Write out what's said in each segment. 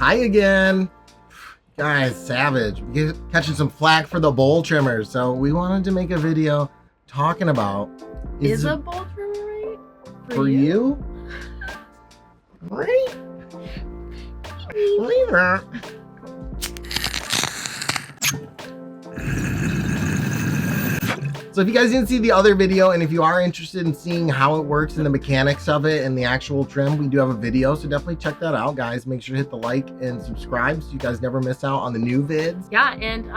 Hi again. Guys, savage. We're catching some flack for the bowl trimmers. So we wanted to make a video talking about... Is a bowl trimmer right? For you? Right? So if you guys didn't see the other video, and if you are interested in seeing how it works and the mechanics of it and the actual trim, we do have a video, so definitely check that out, guys. Make sure to hit the like and subscribe so you guys never miss out on the new vids. Yeah, and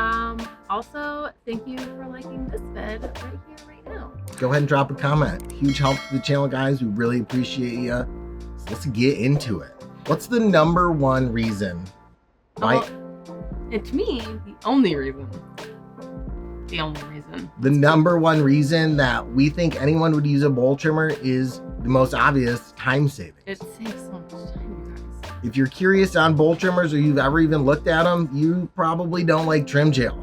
also thank you for liking this vid right here, right now. Go ahead and drop a comment. Huge help to the channel, guys. We really appreciate you. So let's get into it. What's the number one reason? And to me, the only reason. The only reason. The number one reason that we think anyone would use a bowl trimmer is the most obvious: time saving. It saves so much time, guys. If you're curious on bowl trimmers or you've ever even looked at them, you probably don't like trim gel.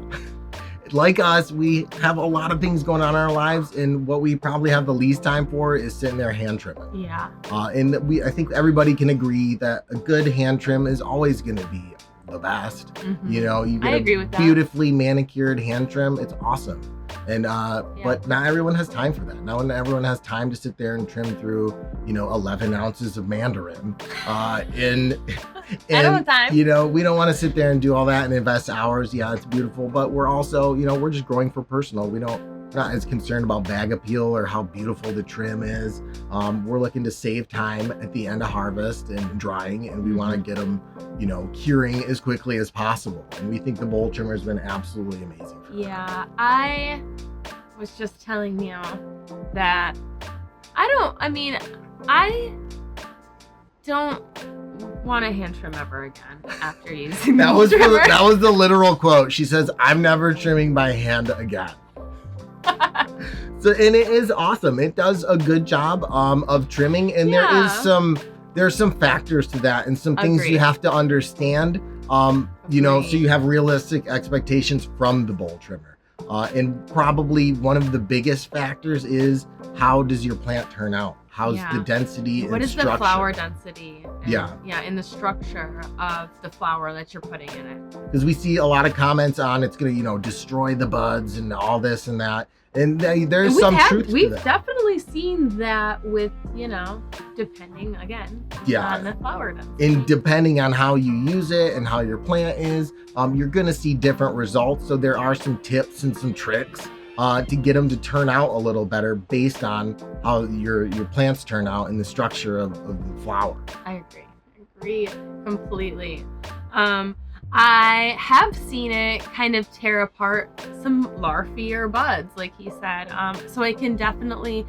Like us, we have a lot of things going on in our lives, and what we probably have the least time for is sitting there hand trimming. Yeah. And I think everybody can agree that a good hand trim is always going to be the best. Mm-hmm. You know, you get a beautifully manicured hand trim. It's awesome. And but not everyone has time for that. Not everyone has time to sit there and trim through, 11 ounces of mandarin. And time. we don't want to sit there and do all that and invest hours. Yeah, it's beautiful, but we're also, we're just growing for personal. We're not as concerned about bag appeal or how beautiful the trim is. We're looking to save time at the end of harvest and drying, and we want to get them, curing as quickly as possible. And we think the bowl trimmer has been absolutely amazing for that. Yeah, I was just telling Meow that I don't want to hand trim ever again after using that was the literal quote. She says, "I'm never trimming by hand again." So, and it is awesome. It does a good job of trimming, and there's some factors to that and some things you have to understand. So you have realistic expectations from the bowl trimmer. And probably one of the biggest factors is, how does your plant turn out? How's the density and structure? What is the flower density? And, in the structure of the flower that you're putting in it. Because we see a lot of comments on it's going to, destroy the buds and all this and that. And there's some truth to that. We've definitely seen that with, depending, again, on the flower density. And depending on how you use it and how your plant is, you're going to see different results. So there are some tips and some tricks to get them to turn out a little better based on how your plants turn out and the structure of the flower. I agree completely. I have seen it kind of tear apart some larvier buds, like he said. So I can definitely,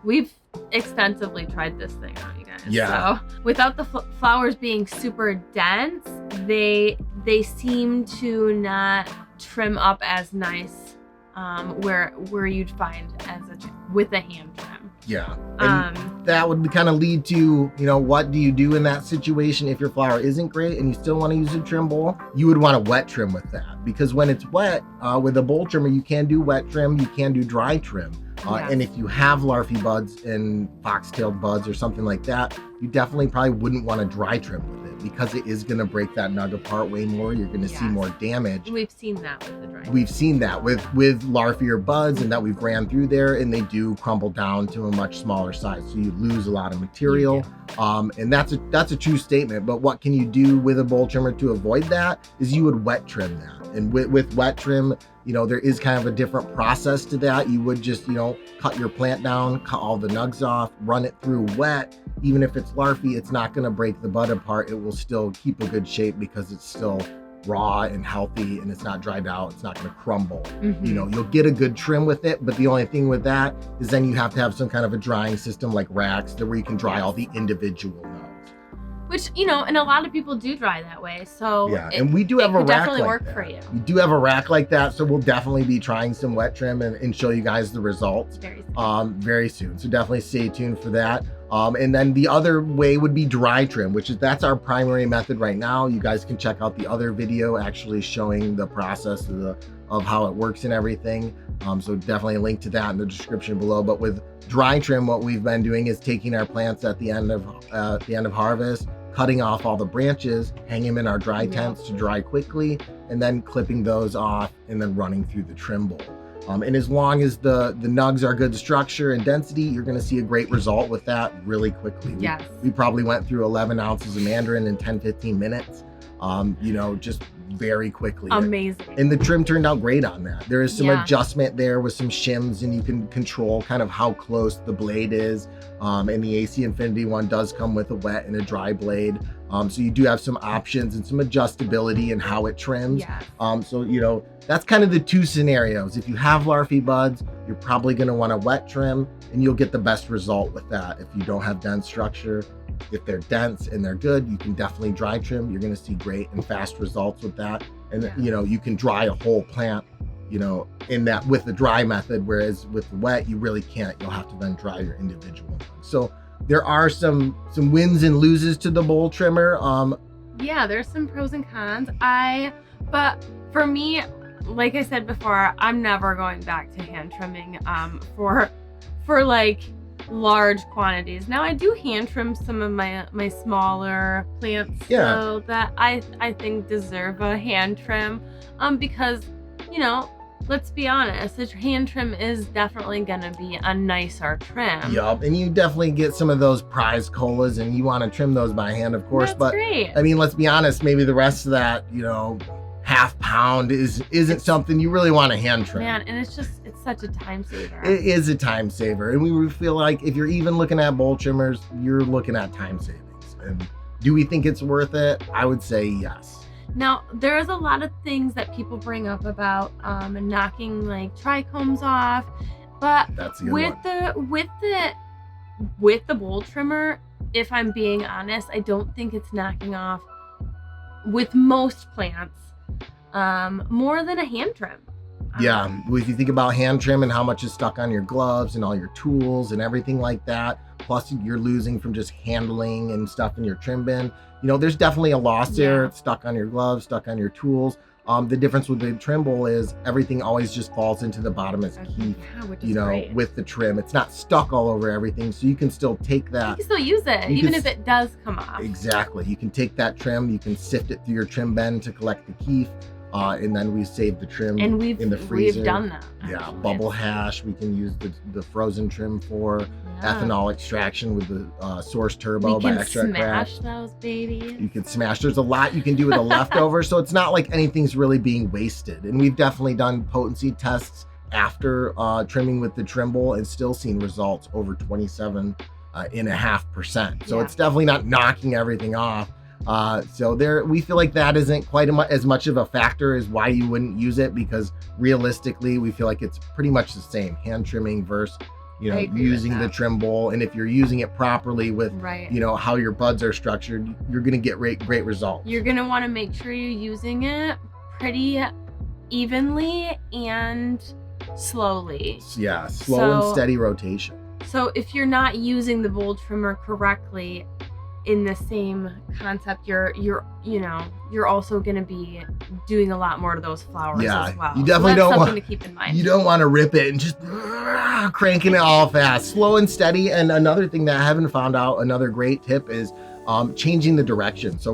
we've extensively tried this thing out, you guys. Yeah. So without the flowers being super dense, they seem to not trim up as nice where you'd find with a hand trim. Yeah, and that would kind of lead to, what do you do in that situation if your flower isn't great and you still want to use a trim bowl? You would want to wet trim with that, because when it's wet, with a bowl trimmer, you can do wet trim, you can do dry trim. And if you have larvae buds and foxtailed buds or something like that, you definitely probably wouldn't want to dry trim with it, because it is going to break that nug apart way more. You're going to see more damage. We've seen that with the dry trim. We've seen that with larvier buds, and that we've ran through there, and they do crumble down to a much smaller size. So you lose a lot of material. And that's a true statement. But what can you do with a bowl trimmer to avoid that is you would wet trim that. And with wet trim, there is kind of a different process to that. You would just, cut your plant down, cut all the nugs off, run it through wet. Even if it's larvae, it's not going to break the bud apart. It will still keep a good shape because it's still raw and healthy, and it's not dried out. It's not going to crumble. You'll get a good trim with it, but the only thing with that is then you have to have some kind of a drying system like racks where you can dry all the individual nugs. Which, and a lot of people do dry that way. So yeah, and we do have a rack definitely like work that. for you. We do have a rack like that, so we'll definitely be trying some wet trim and show you guys the results very soon. So definitely stay tuned for that. And then the other way would be dry trim, that's our primary method right now. You guys can check out the other video actually showing the process of how it works and everything. So definitely a link to that in the description below. But with dry trim, what we've been doing is taking our plants at the end of harvest, cutting off all the branches, hang them in our dry tents to dry quickly, and then clipping those off and then running through the trim bowl. And as long as the nugs are good structure and density, you're going to see a great result with that really quickly. Yes. We probably went through 11 ounces of mandarin in 10-15 minutes, you know, just very quickly. Amazing. And the trim turned out great on that. There is some adjustment there with some shims, and you can control kind of how close the blade is. And the AC Infinity one does come with a wet and a dry blade. So you do have some options and some adjustability in how it trims. Yes. So, you know, that's kind of the two scenarios. If you have larvae buds, you're probably going to want a wet trim, and you'll get the best result with that. If you don't have dense structure, if they're dense and they're good, you can definitely dry trim. You're going to see great and fast results with that. And, you know, you can dry a whole plant, you know, in that with the dry method, whereas with the wet, you really can't. You'll have to then dry your individual ones. So there are some wins and loses to the bowl trimmer. Yeah, there's some pros and cons. But for me, like I said before, I'm never going back to hand trimming for like large quantities. Now I do hand trim some of my smaller plants, so that I think deserve a hand trim, because, you know, let's be honest, a hand trim is definitely gonna be a nicer trim. Yup, and you definitely get some of those prize colas, and you want to trim those by hand, of course. That's great. I mean, let's be honest, maybe the rest of that, you know, half pound isn't something you really want to hand trim. Man, and it's such a time saver. It is a time saver, and we feel like if you're even looking at bowl trimmers, you're looking at time savings. And do we think it's worth it? I would say yes. Now, there's a lot of things that people bring up about knocking like trichomes off, but That's a good one. with the bowl trimmer, if I'm being honest, I don't think it's knocking off, with most plants, more than a hand trim. Yeah, if you think about hand trim and how much is stuck on your gloves and all your tools and everything like that, plus you're losing from just handling and stuff in your trim bin, you know, there's definitely a loss there. It's stuck on your gloves, stuck on your tools. The difference with the trim bowl is everything always just falls into the bottom as keef, you know, great. With the trim. It's not stuck all over everything, so you can still take that. You can still use it, even if it does come off. Exactly. You can take that trim, you can sift it through your trim bin to collect the keef. And then we save the trim in the freezer. We've done that. Yeah, bubble hash. We can use the frozen trim for ethanol extraction with the Source Turbo by Extract Craft. Smash those babies. You can smash. There's a lot you can do with a leftover, so it's not like anything's really being wasted. And we've definitely done potency tests after trimming with the trim bowl and still seen results over 27.5%. So it's definitely not knocking everything off. So we feel like that isn't quite as much of a factor as why you wouldn't use it, because realistically we feel like it's pretty much the same hand trimming versus, you know, using the trim bowl. And if you're using it properly with, you know, how your buds are structured, you're going to get great results. You're going to want to make sure you're using it pretty evenly and slowly. Yeah, slow and steady rotation. So if you're not using the bowl trimmer correctly, in the same concept, you're also going to be doing a lot more to those flowers as well. You definitely don't want to keep in mind. You don't want to rip it and just cranking it all fast. Slow and steady. And another thing that I haven't found out, another great tip is changing the direction. So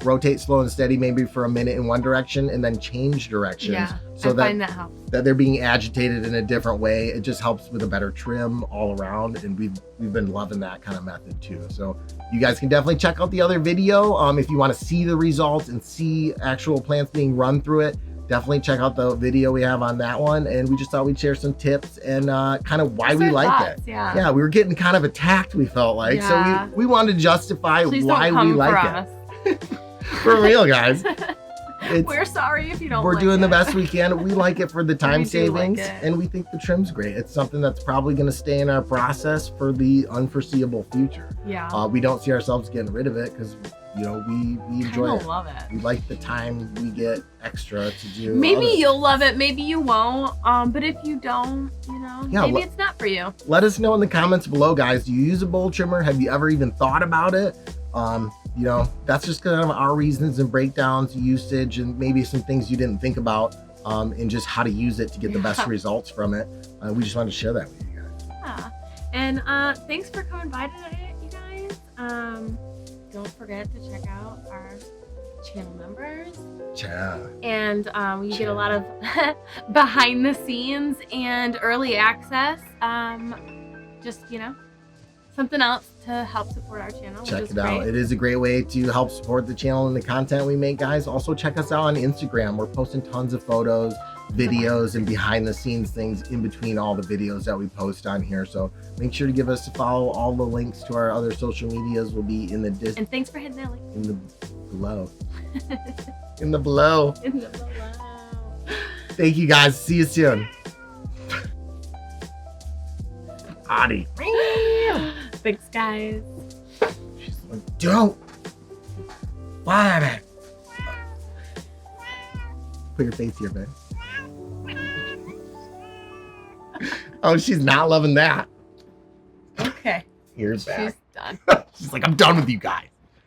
rotate slow and steady, maybe for a minute in one direction, and then change directions. So I find that helps. That they're being agitated in a different way. It just helps with a better trim all around, and we've been loving that kind of method too. So you guys can definitely check out the other video if you want to see the results and see actual plants being run through it. Definitely check out the video we have on that one. And we just thought we'd share some tips and kind of why we like it. Yeah, we were getting kind of attacked, we felt like. So we wanted to justify why we like it. For real, guys. We're sorry if you don't We're like doing it. the best we can. We like it for the time savings, and we think the trim's great. It's something that's probably going to stay in our process for the unforeseeable future. Yeah. We don't see ourselves getting rid of it because, you know, we enjoy it. Love it. We like the time we get extra to do. Maybe you'll love it, maybe you won't. But if you don't, you know, maybe it's not for you. Let us know in the comments below, guys. Do you use a bowl trimmer? Have you ever even thought about it? You know, that's just kind of our reasons and breakdowns, usage, and maybe some things you didn't think about, and just how to use it to get the best results from it. We just wanted to share that with you guys. Yeah. And thanks for coming by today, you guys. don't forget to check out our channel members. Yeah. And you get a lot of behind the scenes and early access. Just, something else to help support our channel. Check it out. It is a great way to help support the channel and the content we make, guys. Also check us out on Instagram. We're posting tons of photos, videos, and behind the scenes things in between all the videos that we post on here. So make sure to give us a follow. All the links to our other social medias will be in the And thanks for hitting that link. in the below. In the below. In the below. Thank you, guys. See you soon. Audie. Thanks, guys. She's like, don't. Why? Put your face here, babe. Oh, she's not loving that. Okay. Here's back. She's done. She's like, I'm done with you guys.